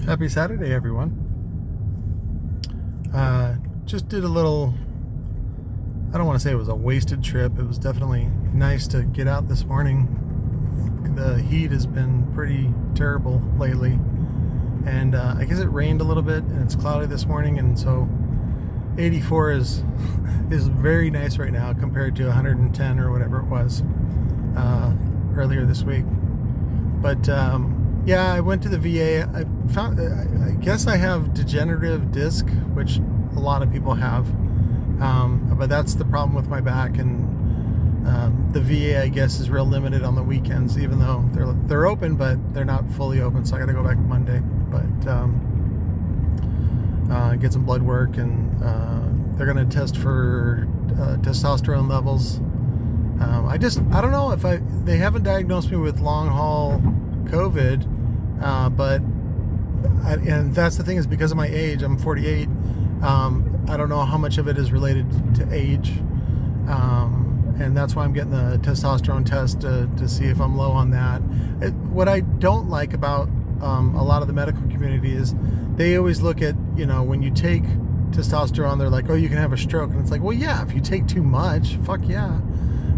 Happy Saturday, everyone. Just did a little, I don't want to say it was a wasted trip. It was definitely nice to get out this morning. The heat has been pretty terrible lately. And I guess it rained a little bit and it's cloudy this morning. And so 84 is very nice right now compared to 110 or whatever it was earlier this week. But yeah, I went to the VA. I guess I have degenerative disc, which a lot of people have. But that's the problem with my back, and the VA, I guess, is real limited on the weekends, even though they're open, but they're not fully open. So I got to go back Monday, but get some blood work, and they're going to test for testosterone levels. I don't know if they haven't diagnosed me with long haul COVID, but and that's the thing, is because of my age, I'm 48. I don't know how much of it is related to age, and that's why I'm getting the testosterone test to see if I'm low on that. What I don't like about a lot of the medical community is they always look at, when you take testosterone, they're like, oh, you can have a stroke. And it's like, well, yeah, if you take too much, fuck yeah.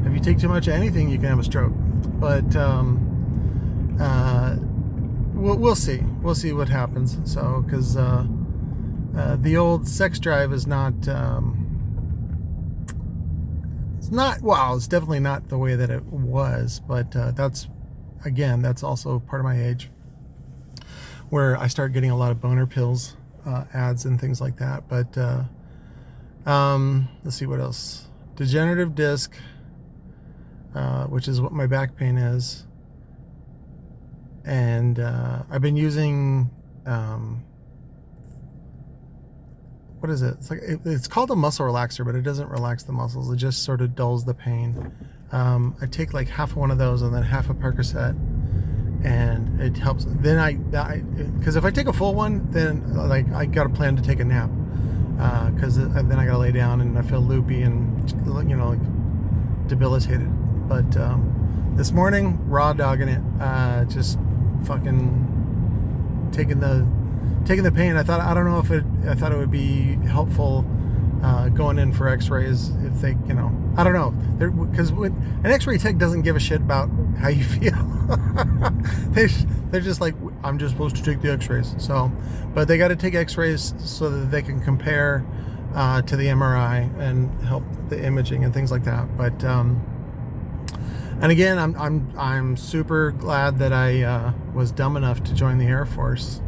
If you take too much of anything, you can have a stroke. But we'll see. We'll see what happens. So, because the old sex drive is not, it's definitely not the way that it was. But that's also part of my age, where I start getting a lot of boner pills ads and things like that. But let's see what else. Degenerative disc, which is what my back pain is. And I've been using, what is it? It's called a muscle relaxer, but it doesn't relax the muscles. It just sort of dulls the pain. I take like half of one of those and then half a Percocet, and it helps. Then because if I take a full one, then I got a plan to take a nap, because then I got to lay down and I feel loopy and debilitated. But this morning, raw dogging it, just fucking taking the pain. I thought it would be helpful going in for x-rays if they, I don't know, because an x-ray tech doesn't give a shit about how you feel. They're just like, I'm just supposed to take the x-rays. So, but they got to take x-rays so that they can compare to the MRI and help the imaging and things like that. But and again, I'm super glad that I was dumb enough to join the Air Force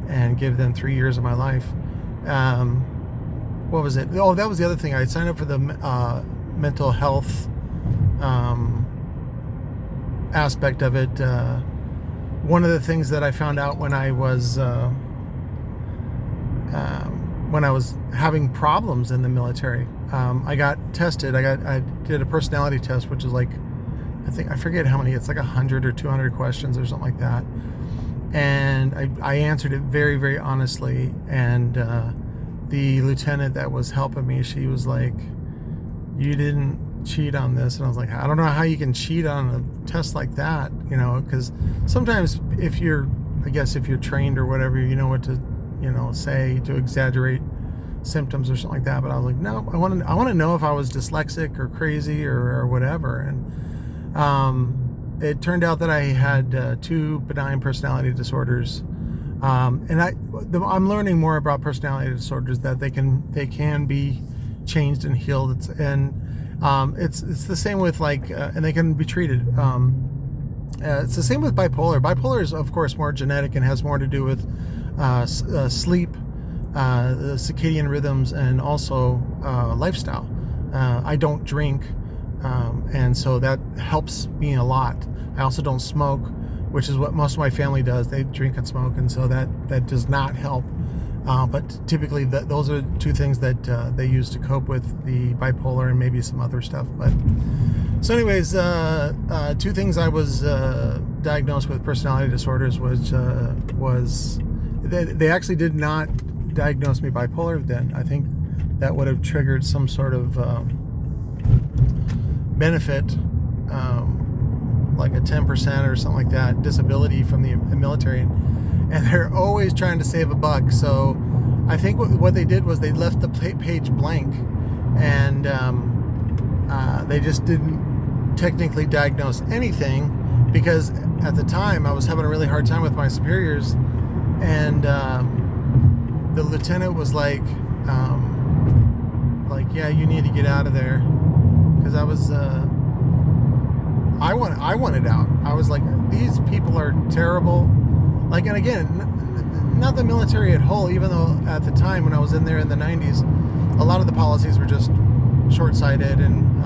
and give them 3 years of my life. What was it? Oh, that was the other thing. I signed up for the mental health aspect of it. One of the things that I found out when I was having problems in the military, I got tested. I did a personality test, which is like, I forget how many. It's like 100 or 200 questions or something like that. And I answered it very, very honestly. And the lieutenant that was helping me, she was like, you didn't cheat on this. And I was like, I don't know how you can cheat on a test like that, because sometimes if you're trained or whatever, you know what to, say to exaggerate symptoms or something like that. But I was like, no, I want to know if I was dyslexic or crazy or whatever. And it turned out that I had 2 benign personality disorders, and I'm learning more about personality disorders, that they can be changed and healed. It's the same with and they can be treated. It's the same with bipolar. Bipolar is, of course, more genetic and has more to do with sleep, the circadian rhythms, and also lifestyle. I don't drink. And so that helps me a lot. I also don't smoke, which is what most of my family does. They drink and smoke, and so that does not help. But typically those are 2 things that they use to cope with the bipolar and maybe some other stuff. But so anyways, 2 things I was diagnosed with personality disorders was they actually did not diagnose me bipolar then. I think that would have triggered some sort of benefit, like a 10% or something like that, disability from the military. and they're always trying to save a buck. So I think what they did was they left the page blank, and they just didn't technically diagnose anything, because at the time I was having a really hard time with my superiors, and the lieutenant was like, yeah, you need to get out of there, because I was I wanted out. I was like, these people are terrible. Like, and again, not the military at whole, even though at the time when I was in there in the 90s, a lot of the policies were just short-sighted and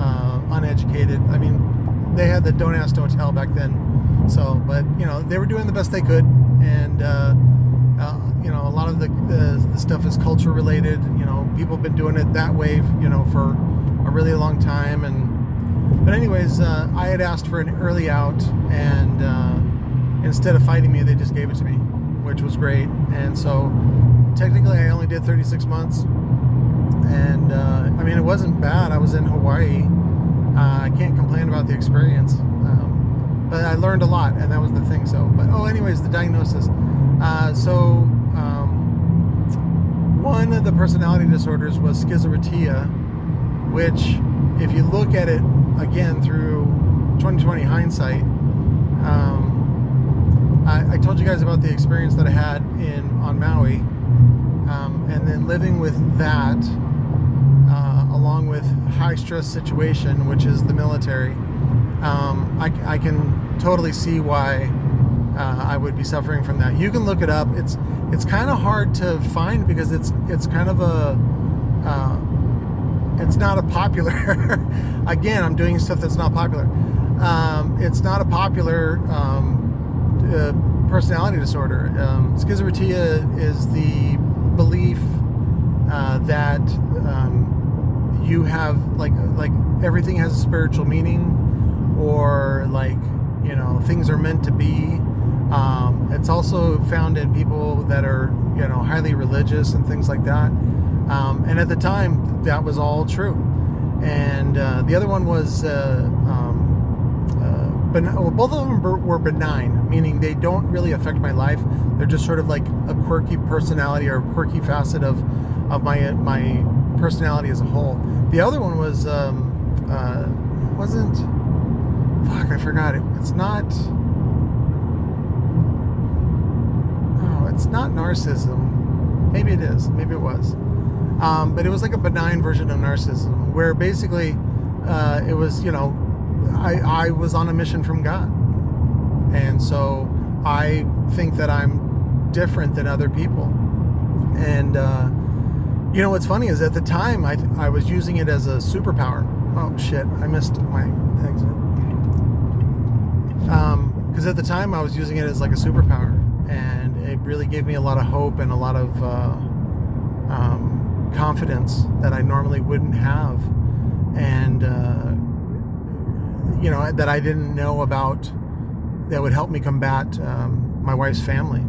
uneducated. I mean, they had the don't ask, don't tell back then. So, but, you know, they were doing the best they could. And, you know, a lot of the stuff is culture related. You know, people have been doing it that way, you know, for a really long time. But anyways, I had asked for an early out, and instead of fighting me, they just gave it to me, which was great. And so technically I only did 36 months. And I mean, it wasn't bad. I was in Hawaii. I can't complain about the experience. But I learned a lot, and that was the thing. So, but anyways, the diagnosis. One of the personality disorders was Schisoretia, which, if you look at it again through 2020 hindsight, I told you guys about the experience that I had on Maui, and then living with that, along with high stress situation, which is the military. I can totally see why I would be suffering from that. You can look it up. It's kind of hard to find, because it's kind of it's not a popular again, I'm doing stuff that's not popular. It's not a popular personality disorder. Schizoretia is the belief that you have like everything has a spiritual meaning, or like, you know, things are meant to be. It's also found in people that are, you know, highly religious and things like that. And at the time, that was all true. And the other one was, both of them were benign, meaning they don't really affect my life. They're just sort of like a quirky personality, or a quirky facet of my personality as a whole. The other one was wasn't. Fuck, I forgot it. It's not. Oh, it's not narcissism. Maybe it is. Maybe it was. But it was like a benign version of narcissism, where basically it was, you know, I was on a mission from God. And so I think that I'm different than other people. And, you know, what's funny is at the time I was using it as a superpower. Oh, shit. I missed my exit. Because at the time I was using it as like a superpower. And it really gave me a lot of hope and a lot of confidence that I normally wouldn't have. And, you know, that I didn't know about, that would help me combat my wife's family.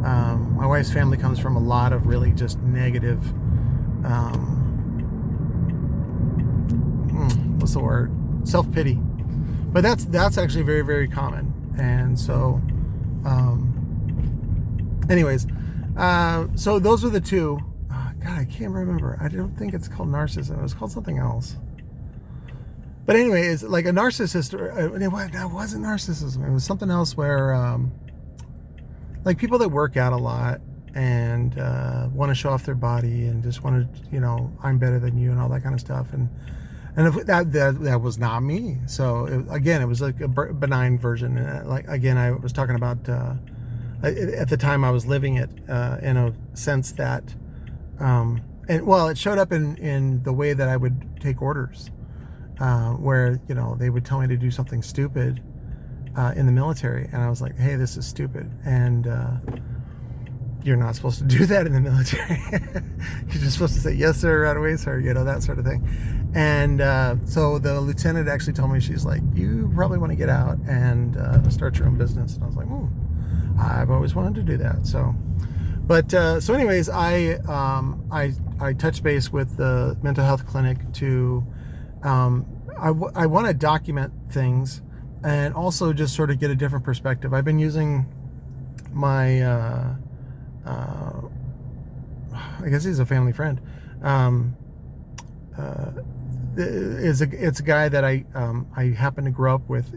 My wife's family comes from a lot of really just negative, what's the word? Self-pity. But that's actually very, very common. And so, anyways, so those are the two. God, I can't remember. I don't think it's called narcissism. It was called something else. But anyway, it's like a narcissist. That wasn't narcissism. It was something else where, like people that work out a lot and want to show off their body and just want to, you know, I'm better than you and all that kind of stuff. And if that was not me. So it was like a benign version. And like again, I was talking about at the time I was living it in a sense that, and well, it showed up in the way that I would take orders. Where, you know, they would tell me to do something stupid in the military, and I was like, hey, this is stupid, and you're not supposed to do that in the military. You're just supposed to say yes sir, right away sir, you know, that sort of thing. And so the lieutenant actually told me, she's like, you probably want to get out and start your own business. And I was like, I've always wanted to do that. So but so anyways, I touched base with the mental health clinic to I want to document things and also just sort of get a different perspective. I've been using my I guess he's a family friend. It's a guy that I happened to grow up with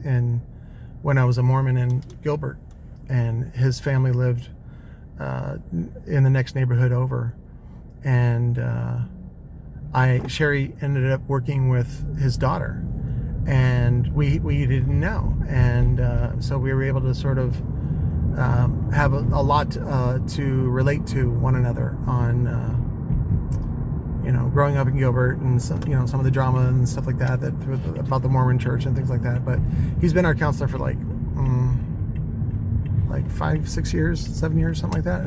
when I was a Mormon in Gilbert, and his family lived in the next neighborhood over, and Sherry ended up working with his daughter, and we didn't know, and so we were able to sort of have a lot to relate to one another on growing up in Gilbert, and some of the drama and stuff like that about the Mormon church and things like that. But he's been our counselor for like 5-6 years, 7 years, something like that,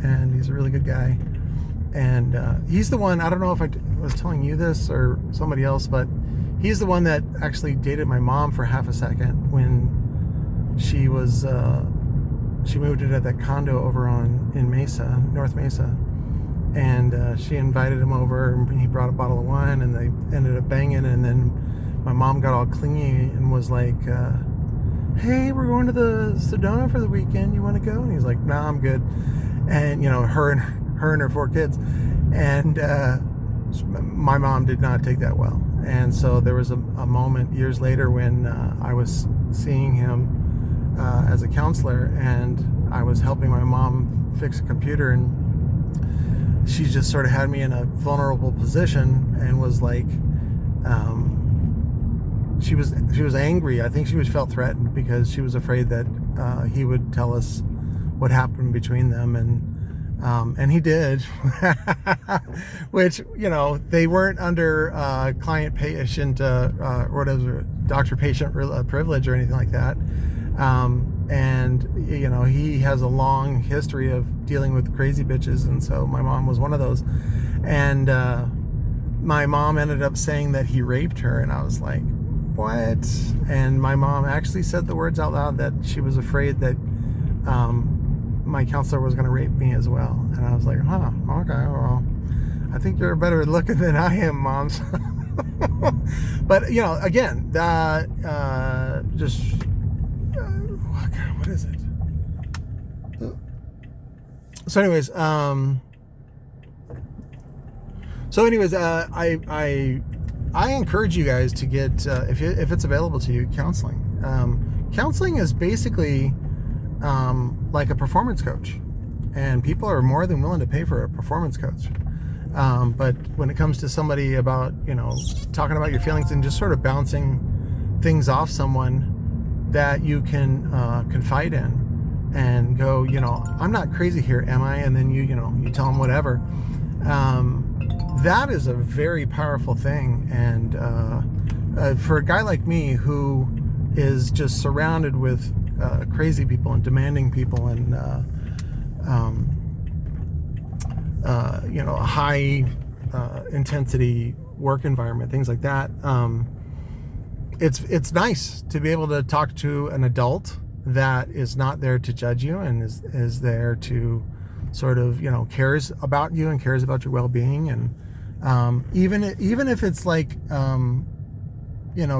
and he's a really good guy. And he's the one, I don't know if I was telling you this or somebody else, but he's the one that actually dated my mom for half a second when she was she moved into that condo over in Mesa, North Mesa. And she invited him over, and he brought a bottle of wine, and they ended up banging. And then my mom got all clingy and was like, hey, we're going to the Sedona for the weekend. You want to go? And he's like, nah, I'm good. And, her and her 4 kids. And my mom did not take that well. And so there was a moment years later when I was seeing him as a counselor, and I was helping my mom fix a computer, and she just sort of had me in a vulnerable position and was like, she was angry. I think she felt threatened because she was afraid that he would tell us what happened between them, and he did, which they weren't under client-patient whatever, doctor-patient privilege or anything like that. And he has a long history of dealing with crazy bitches, and so my mom was one of those. And my mom ended up saying that he raped her, and I was like, what? And my mom actually said the words out loud that she was afraid that my counselor was going to rape me as well. And I was like, huh, okay, well, I think you're better looking than I am, Mom. But again, that just what is it? So anyways, I encourage you guys to get if it's available to you, counseling. Counseling is basically like a performance coach, and people are more than willing to pay for a performance coach. But when it comes to somebody about talking about your feelings and just sort of bouncing things off someone that you can confide in and go, I'm not crazy here, am I? And then you tell them whatever. That is a very powerful thing. And for a guy like me who is just surrounded with crazy people and demanding people and a high intensity work environment, things like that, it's nice to be able to talk to an adult that is not there to judge you and is there to sort of cares about you and cares about your well-being, and even if it's like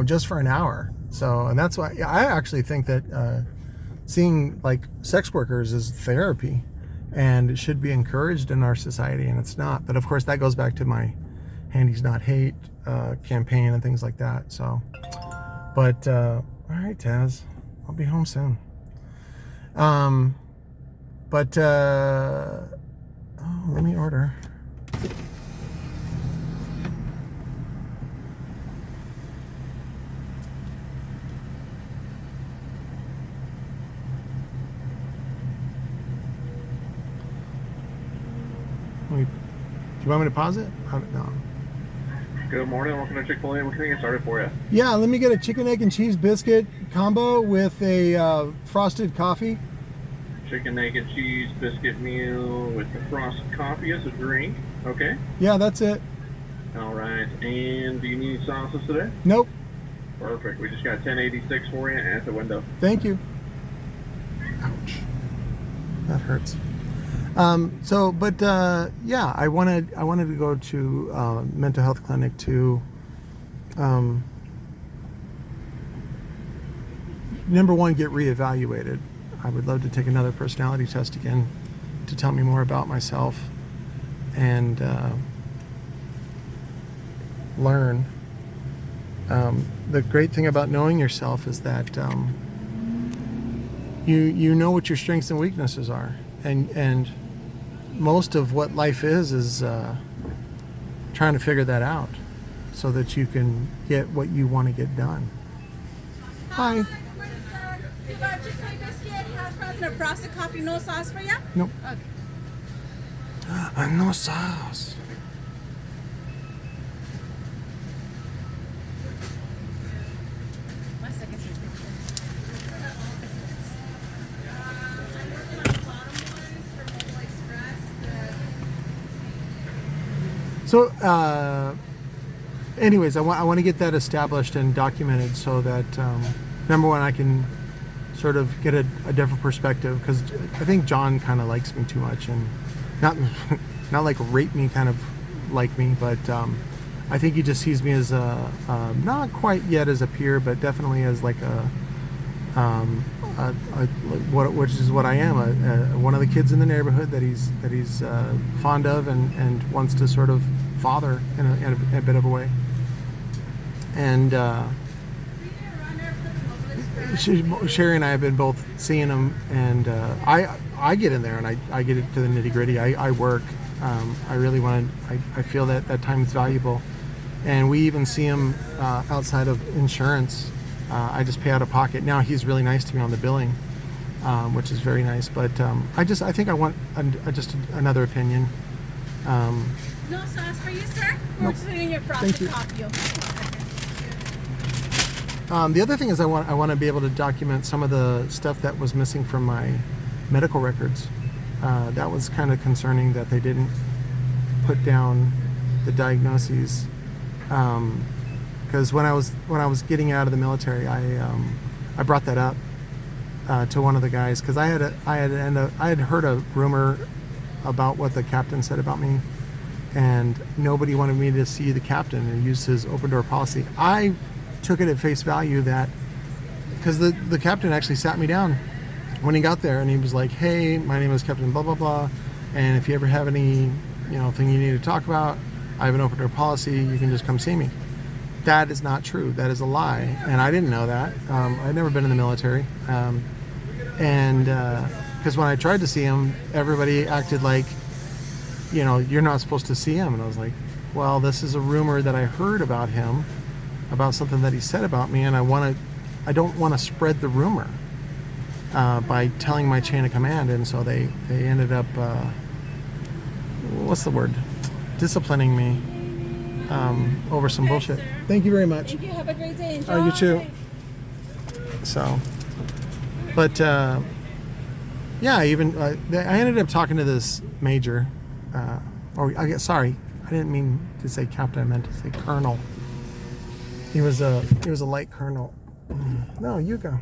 just for an hour. So, and that's why I actually think that seeing like sex workers is therapy, and it should be encouraged in our society, and it's not. But of course that goes back to my Handy's Not Hate campaign and things like that. So, but all right, Taz, I'll be home soon. Let me order. Do you want me to pause it? No. Good morning. Welcome to Chick-fil-A. What can I get started for you? Yeah, let me get a chicken, egg, and cheese biscuit combo with a frosted coffee. Chicken, egg, and cheese biscuit meal with the frosted coffee as a drink. Okay. Yeah, that's it. All right. And do you need sauces today? Nope. Perfect. We just got 1086 for you at the window. Thank you. Ouch. That hurts. Yeah, I wanted to go to mental health clinic to number one, get reevaluated. I would love to take another personality test again to tell me more about myself and learn. The great thing about knowing yourself is that you know what your strengths and weaknesses are, and most of what life is trying to figure that out so that you can get what you want to get done. Hi. You got your clay biscuit, hash browns, and a frosted coffee, no sauce for you? Nope. Okay. No sauce. One second, sir. So, anyways, I want to get that established and documented so that number one, I can sort of get a different perspective, because I think John kind of likes me too much, and not like rape me kind of like me, but I think he just sees me as a not quite yet as a peer, but definitely as like which is what I am, one of the kids in the neighborhood that he's fond of and wants to sort of father in a bit of a way. And Sherry and I have been both seeing him, and I get in there and I get into the nitty gritty. I work. I really want to. I feel that time is valuable, and we even see him outside of insurance. I just pay out of pocket. Now he's really nice to me on the billing, which is very nice. But I think I want just another opinion. No sauce for you, sir? Nope. We're doing your frosted Thank you. coffee. The other thing is I want to be able to document some of the stuff that was missing from my medical records. That was kind of concerning that they didn't put down the diagnoses. Because when I was getting out of the military, I brought that up to one of the guys, because I had heard a rumor about what the captain said about me, and nobody wanted me to see the captain and use his open door policy. I took it at face value that, because the captain actually sat me down when he got there, and he was like, "Hey, my name is Captain blah blah blah, and if you ever have any thing you need to talk about, I have an open door policy. You can just come see me." That is not true. That is a lie, and I didn't know that. I'd never been in the military, and because when I tried to see him, everybody acted like, you're not supposed to see him, and I was like, well, this is a rumor that I heard about him, about something that he said about me, and I don't want to spread the rumor by telling my chain of command, and so they ended up what's the word? Disciplining me over some bullshit. Sir. Thank you very much. Thank you. Have a great day. Enjoy. Oh, you too. So, but yeah, I ended up talking to this major, sorry, I didn't mean to say captain. I meant to say colonel. He was a light colonel. No, you go,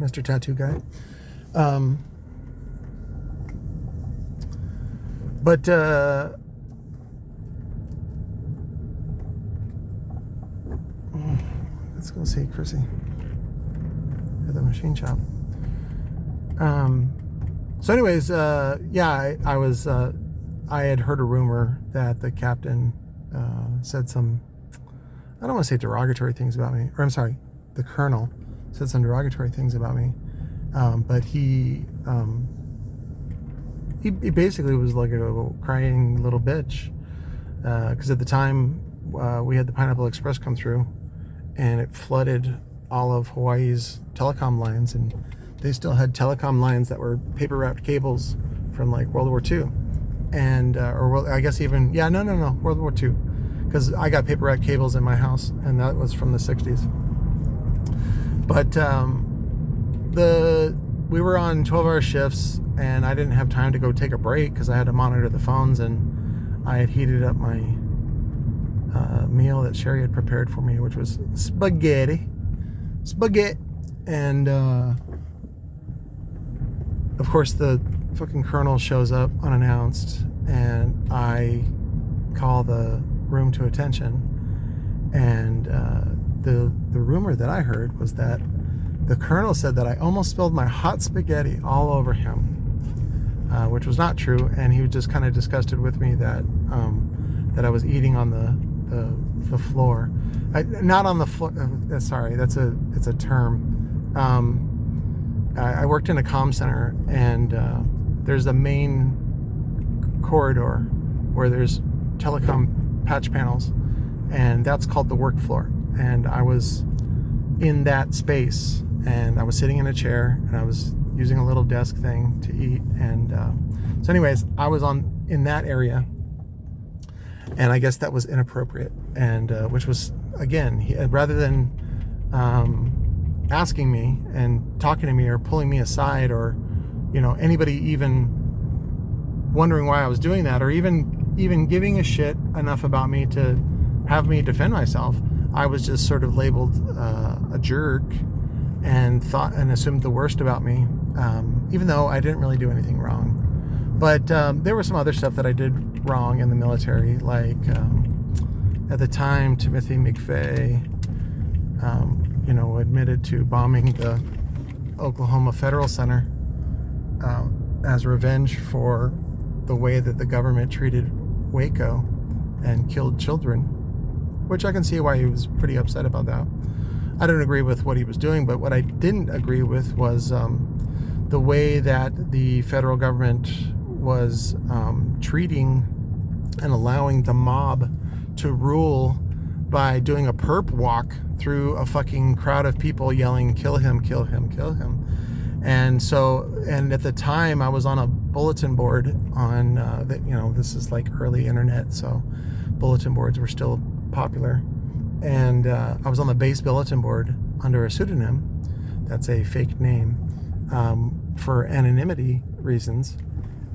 Mr. Tattoo Guy. But let's go see Chrissy at the machine shop. So anyways, yeah, I had heard a rumor that the captain said some, I don't want to say derogatory things about me, or I'm sorry, the colonel said some derogatory things about me, but he basically was like a crying little bitch, because at the time we had the Pineapple Express come through, and it flooded all of Hawaii's telecom lines, and they still had telecom lines that were paper wrapped cables from like World War II, and I guess even World War II, because I got paper wrapped cables in my house, and that was from the 60s. But we were on 12-hour shifts, and I didn't have time to go take a break because I had to monitor the phones, and I had heated up my meal that Sherry had prepared for me, which was spaghetti, and of course the fucking colonel shows up unannounced, and I call the room to attention, and the rumor that I heard was that the colonel said that I almost spilled my hot spaghetti all over him, which was not true, and he was just kind of disgusted with me that that I was eating on the floor. Not on the floor. Sorry, it's a term. I worked in a comm center, and there's a main corridor where there's telecom patch panels, and that's called the work floor. And I was in that space, and I was sitting in a chair, and I was using a little desk thing to eat. And so anyways, I was in that area, and I guess that was inappropriate, and which was, again, rather than asking me and talking to me or pulling me aside, or anybody even wondering why I was doing that, or even giving a shit enough about me to have me defend myself, I was just sort of labeled a jerk and thought and assumed the worst about me, even though I didn't really do anything wrong. But there was some other stuff that I did wrong in the military, like at the time Timothy McVeigh admitted to bombing the Oklahoma Federal Center as revenge for the way that the government treated Waco and killed children, which I can see why he was pretty upset about that. I don't agree with what he was doing, but what I didn't agree with was the way that the federal government was treating and allowing the mob to rule by doing a perp walk through a fucking crowd of people yelling, "Kill him, kill him, kill him." And at the time I was on a bulletin board on this is like early internet, so bulletin boards were still popular, and I was on the base bulletin board under a pseudonym. That's a fake name for anonymity reasons,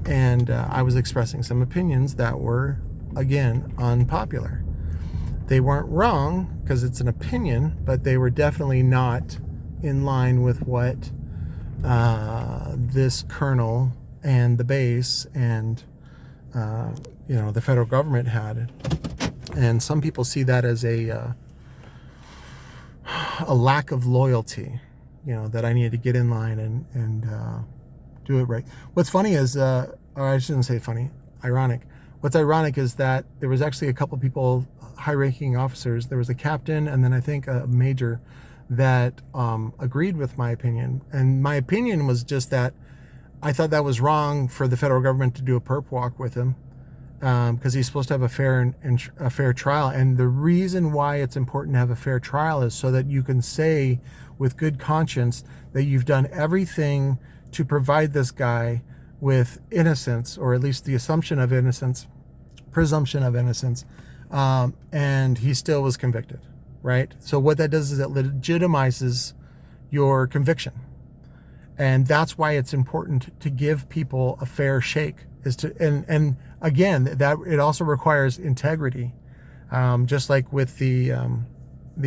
and I was expressing some opinions that were, again, unpopular. They weren't wrong because it's an opinion, but they were definitely not in line with what this colonel and the base and the federal government had. And some people see that as a lack of loyalty, that I needed to get in line and do it right. What's funny is, or I shouldn't say funny, ironic. What's ironic is that there was actually a couple people, high-ranking officers. There was a captain and then I think a major that agreed with my opinion. And my opinion was just that I thought that was wrong for the federal government to do a perp walk with him, because he's supposed to have a fair trial. And the reason why it's important to have a fair trial is so that you can say with good conscience that you've done everything to provide this guy with innocence, or at least the assumption of innocence, presumption of innocence, and he still was convicted, right? So what that does is it legitimizes your conviction. And that's why it's important to give people a fair shake, and again, that it also requires integrity, just like with the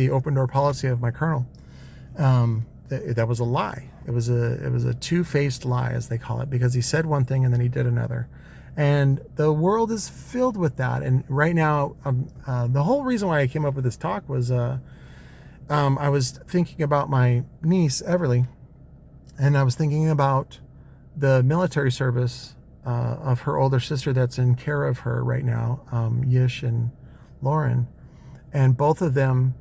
open door policy of my colonel. That was a lie. It was a two-faced lie, as they call it, because he said one thing and then he did another. And the world is filled with that. And right now, the whole reason why I came up with this talk was I was thinking about my niece, Everly, and I was thinking about the military service of her older sister that's in care of her right now, Yish and Lauren. And both of them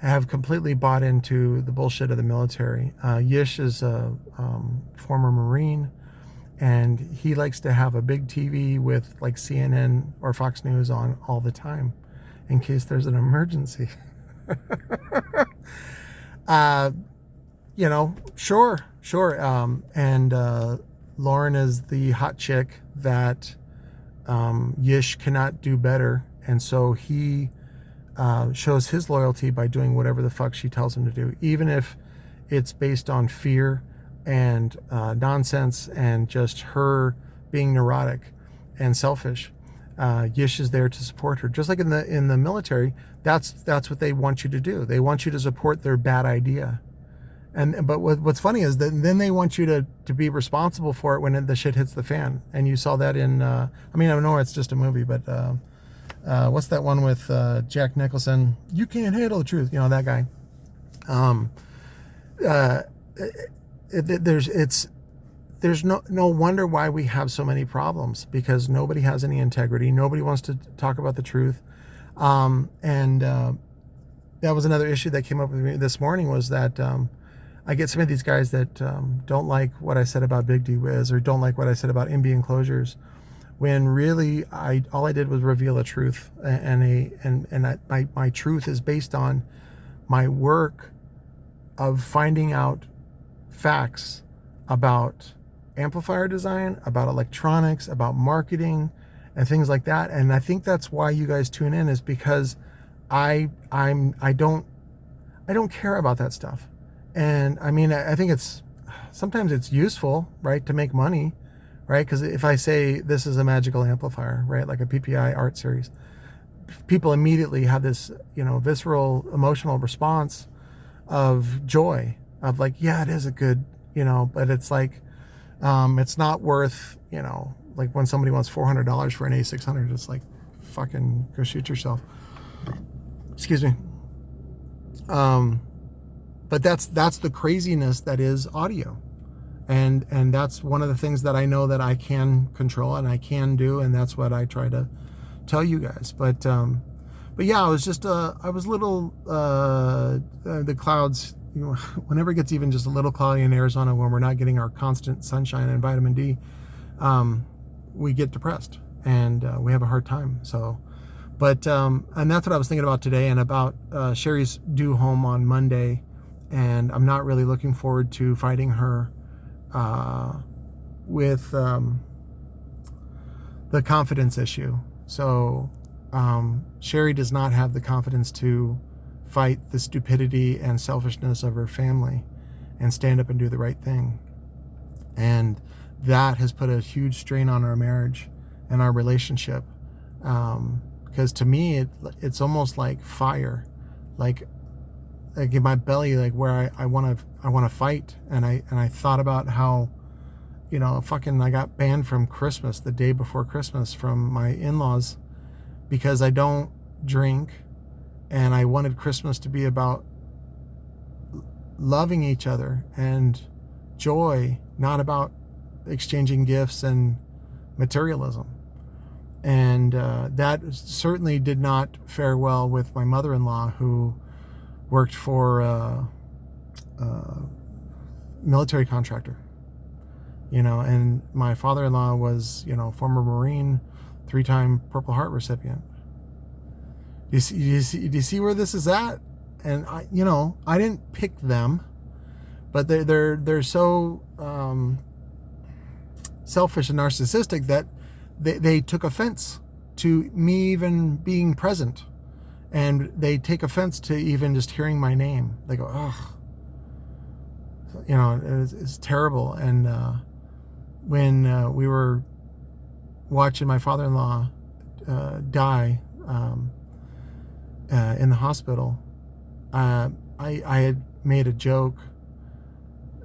have completely bought into the bullshit of the military. Yish is a former Marine, and he likes to have a big TV with like CNN or Fox News on all the time in case there's an emergency. Sure. And Lauren is the hot chick that Yish cannot do better, and so he shows his loyalty by doing whatever the fuck she tells him to do, even if it's based on fear and nonsense and just her being neurotic and selfish. Yish is there to support her, just like in the military. That's what they want you to do. They want you to support their bad idea. But what's funny is that then they want you to be responsible for it when the shit hits the fan. And you saw that in I know it's just a movie, but what's that one with Jack Nicholson? You can't handle the truth, that guy. uh, there's no wonder why we have so many problems, because nobody has any integrity. Nobody wants to talk about the truth. And that was another issue that came up with me this morning, was that I get some of these guys that don't like what I said about Big D Wiz, or don't like what I said about MB enclosures, when really all I did was reveal a truth, and my truth is based on my work of finding out facts about amplifier design, about electronics, about marketing, and things like that. And I think that's why you guys tune in, is because I don't care about that stuff. And I mean, I think sometimes it's useful, right, to make money, right? Because if I say this is a magical amplifier, right, like a PPI art series, people immediately have this, visceral emotional response of joy, of like, yeah, it is a good, but it's like, it's not worth, like when somebody wants $400 for an A600, it's like, fucking go shoot yourself. Excuse me. But that's the craziness that is audio. And that's one of the things that I know that I can control and I can do, and that's what I try to tell you guys. But yeah, I was just I was little the clouds, whenever it gets even just a little cloudy in Arizona, when we're not getting our constant sunshine and vitamin D, we get depressed, and we have a hard time. So, but and that's what I was thinking about today, and about Sherry's due home on Monday, and I'm not really looking forward to fighting her with the confidence issue. So Sherry does not have the confidence to fight the stupidity and selfishness of her family and stand up and do the right thing. And that has put a huge strain on our marriage and our relationship. Because to me, it's almost like fire, like in my belly, like where I want to fight. And I thought about how, I got banned from Christmas the day before Christmas from my in-laws, because I don't drink, and I wanted Christmas to be about loving each other and joy, not about exchanging gifts and materialism. And that certainly did not fare well with my mother-in-law, who worked for a military contractor, and my father-in-law was, former Marine, 3-time Purple Heart recipient. Do you see where this is at? And I didn't pick them, but they're so selfish and narcissistic that they took offense to me even being present, and they take offense to even just hearing my name. They go, ugh, it's terrible. And when we were watching my father-in-law die in the hospital, I had made a joke,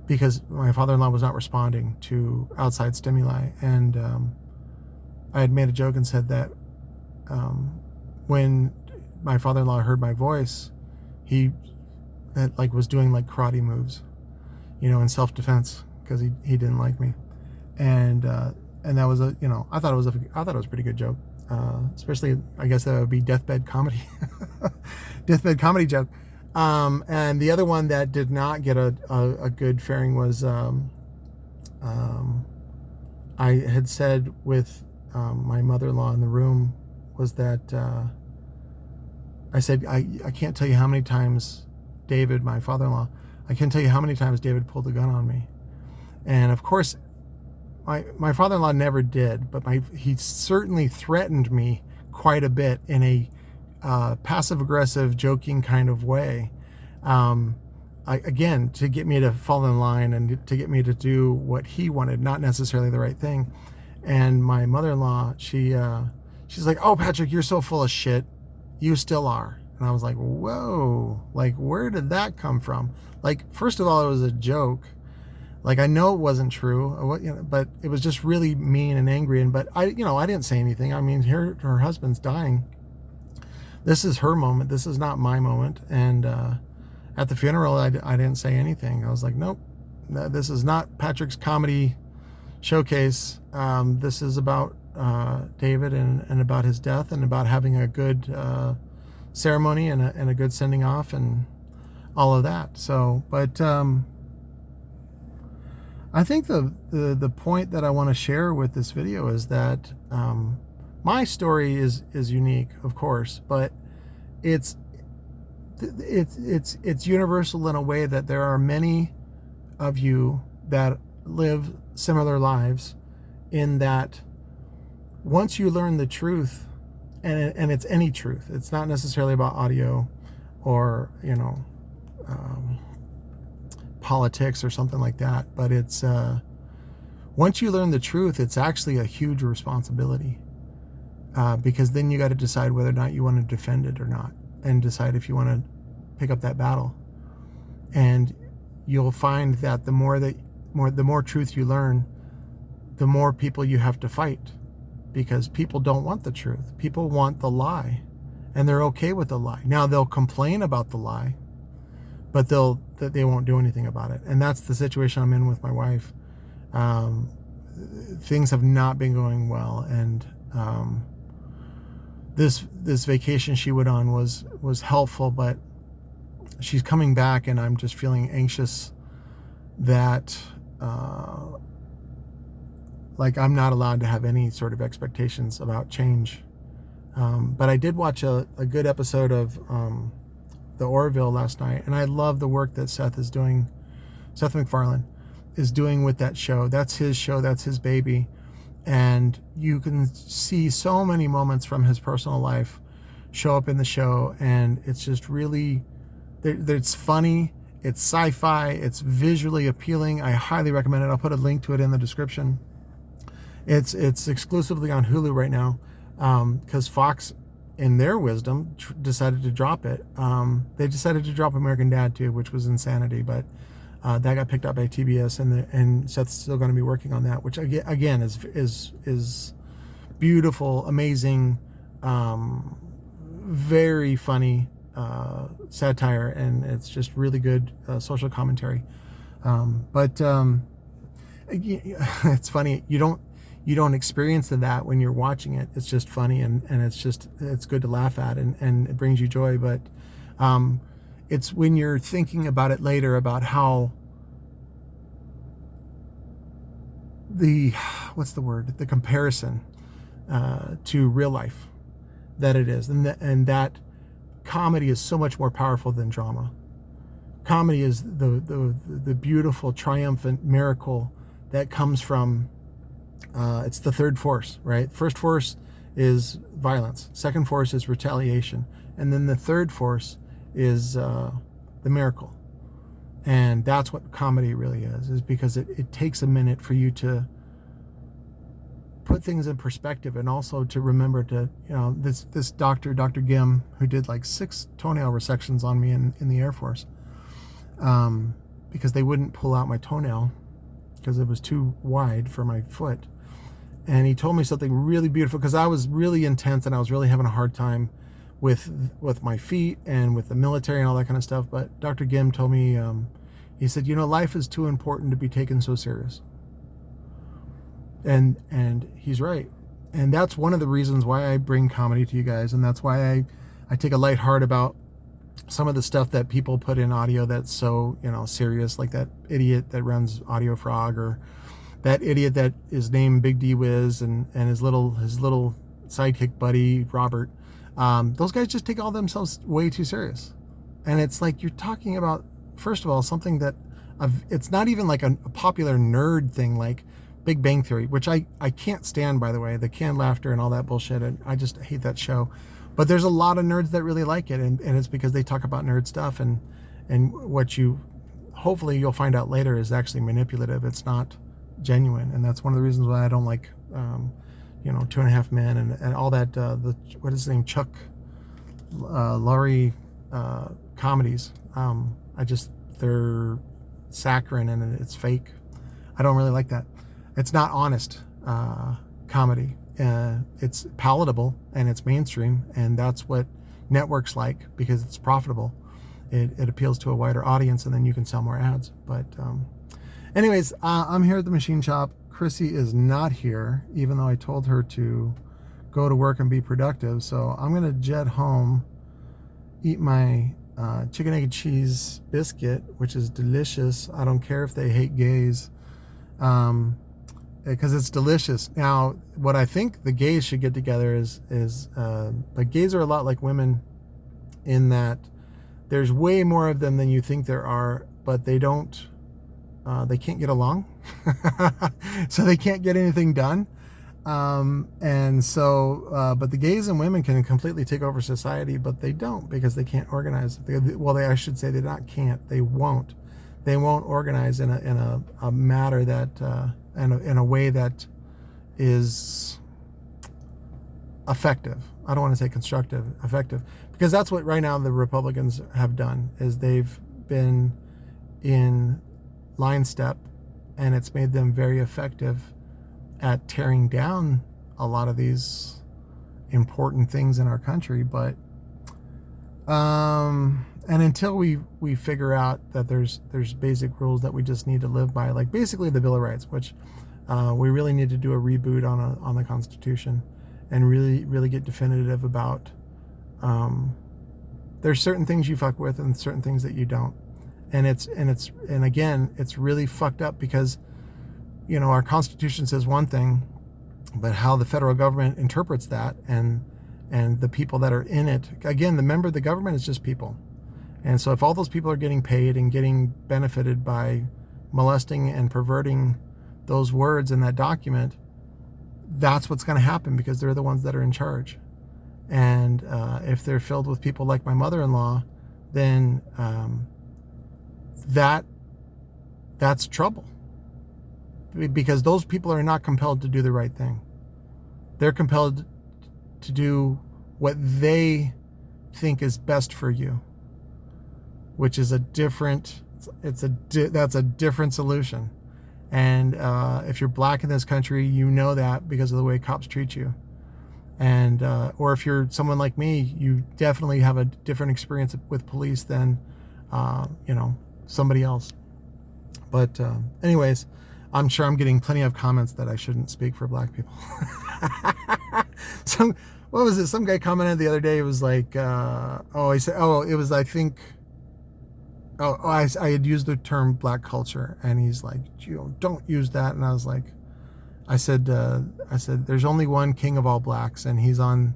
because my father-in-law was not responding to outside stimuli, and I had made a joke and said that when my father-in-law heard my voice, he was doing like karate moves, in self-defense, because he didn't like me, and that was I thought it was a pretty good joke, especially, I guess that would be deathbed comedy, deathbed comedy joke. And the other one that did not get a good faring was I had said with my mother-in-law in the room, was that I said, I can't tell you how many times David, my father-in-law, I can't tell you how many times David pulled the gun on me. And of course, my father-in-law never did, but he certainly threatened me quite a bit in a passive-aggressive, joking kind of way. Again, to get me to fall in line and to get me to do what he wanted, not necessarily the right thing. And my mother-in-law, she's like, "Oh, Patrick, you're so full of shit. You still are." And I was like, whoa, like, where did that come from? Like, first of all, it was a joke. Like, I know it wasn't true, but it was just really mean and angry. But I didn't say anything. I mean, her husband's dying. This is her moment. This is not my moment. And at the funeral, I didn't say anything. I was like, nope, this is not Patrick's comedy showcase. This is about David and about his death and about having a good ceremony and a good sending off and all of that. So, but I think the point that I want to share with this video is that my story is unique, of course, but it's universal in a way that there are many of you that live similar lives, in that once you learn the truth, and it's any truth, it's not necessarily about audio or politics or something like that, but it's once you learn the truth, it's actually a huge responsibility, because then you got to decide whether or not you want to defend it or not, and decide if you want to pick up that battle. And you'll find that the more truth you learn, the more people you have to fight, because people don't want the truth. People want the lie, and they're okay with the lie. Now they'll complain about the lie, but they won't do anything about it. And that's the situation I'm in with my wife. Things have not been going well, and this vacation she went on was helpful, but she's coming back, and I'm just feeling anxious that like I'm not allowed to have any sort of expectations about change. But I did watch a good episode of the Orville last night, and I love the work that Seth MacFarlane is doing with that show. That's his show, that's his baby, and you can see so many moments from his personal life show up in the show, and it's just really, it's funny, it's sci-fi, it's visually appealing. I highly recommend it. I'll put a link to it in the description. It's exclusively on Hulu right now, because Fox, in their wisdom, decided to drop it. They decided to drop American Dad too, which was insanity, but that got picked up by TBS, and Seth's still going to be working on that, which again is beautiful, amazing, very funny satire, and it's just really good social commentary. But it's funny, you don't experience that when you're watching it. It's just funny, and it's good to laugh at, and it brings you joy. But it's when you're thinking about it later, about how the comparison to real life that it is, and that comedy is so much more powerful than drama. Comedy is the beautiful, triumphant miracle that comes from it's the third force, right? First force is violence, second force is retaliation, and then the third force is the miracle. And that's what comedy really is because it takes a minute for you to put things in perspective, and also to remember to, this Dr. Gim, who did like 6 toenail resections on me in the Air Force, because they wouldn't pull out my toenail because it was too wide for my foot. And he told me something really beautiful, because I was really intense and I was really having a hard time with my feet and with the military and all that kind of stuff. But Dr. Gim told me, he said, life is too important to be taken so serious. And he's right. And that's one of the reasons why I bring comedy to you guys, and that's why I take a light heart about some of the stuff that people put in audio that's so serious, like that idiot that runs Audio Frog, or that idiot that is named Big D Wiz, and his little sidekick buddy Robert. Those guys just take all themselves way too serious. And it's like, you're talking about, first of all, something that it's not even like a popular nerd thing like Big Bang Theory, which I can't stand, by the way, the canned laughter and all that bullshit, and I just hate that show. But there's a lot of nerds that really like it, and it's because they talk about nerd stuff, and what hopefully you'll find out later is actually manipulative. It's not genuine, and that's one of the reasons why I don't like 2.5 Men and all that, what is his name, Chuck Lorre comedies. They're saccharine and it's fake. I don't really like that. It's not honest comedy. It's palatable and it's mainstream, and that's what networks like, because it's profitable. it appeals to a wider audience, and then you can sell more ads. But anyways, I'm here at the machine shop. Chrissy is not here, even though I told her to go to work and be productive. So I'm gonna jet home, eat my chicken egg cheese biscuit, which is delicious. I don't care if they hate gays, because it's delicious. Now, what I think the gays should get together is like, gays are a lot like women in that there's way more of them than you think there are, but they can't get along. So they can't get anything done. And so, but the gays and women can completely take over society, but they don't, because they can't organize. I should say they not can't, they won't. They won't organize in a matter that, in a way that is effective. I don't want to say constructive, effective, because that's what right now the Republicans have done, is they've been in line step, and it's made them very effective at tearing down a lot of these important things in our country. But and until we figure out that there's basic rules that we just need to live by, like basically the Bill of Rights, which we really need to do a reboot on the Constitution, and really get definitive about there's certain things you fuck with and certain things that you don't. And again, it's really fucked up, because our Constitution says one thing, but how the federal government interprets that, and the people that are in it, again, the member of the government is just people. And so if all those people are getting paid and getting benefited by molesting and perverting those words in that document, that's what's going to happen, because they're the ones that are in charge. And if they're filled with people like my mother-in-law, then that's trouble, because those people are not compelled to do the right thing. They're compelled to do what they think is best for you, which is that's a different solution. And if you're black in this country, you know that because of the way cops treat you. And or if you're someone like me, you definitely have a different experience with police than somebody else. But anyways, I'm sure I'm getting plenty of comments that I shouldn't speak for black people. What was it? Some guy commented the other day. It was like, I had used the term black culture, and he's like, don't use that. And I was like, I said, there's only one king of all blacks, and he's in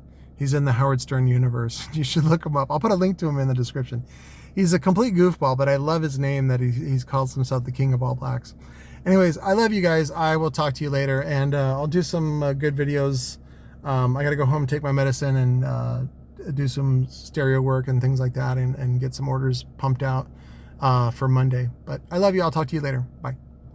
the Howard Stern universe. You should look him up. I'll put a link to him in the description. He's a complete goofball, but I love his name, that he calls himself the king of all blacks. Anyways, I love you guys. I will talk to you later, and I'll do some good videos. I got to go home and take my medicine and do some stereo work and things like that, and get some orders pumped out for Monday. But I love you. I'll talk to you later. Bye.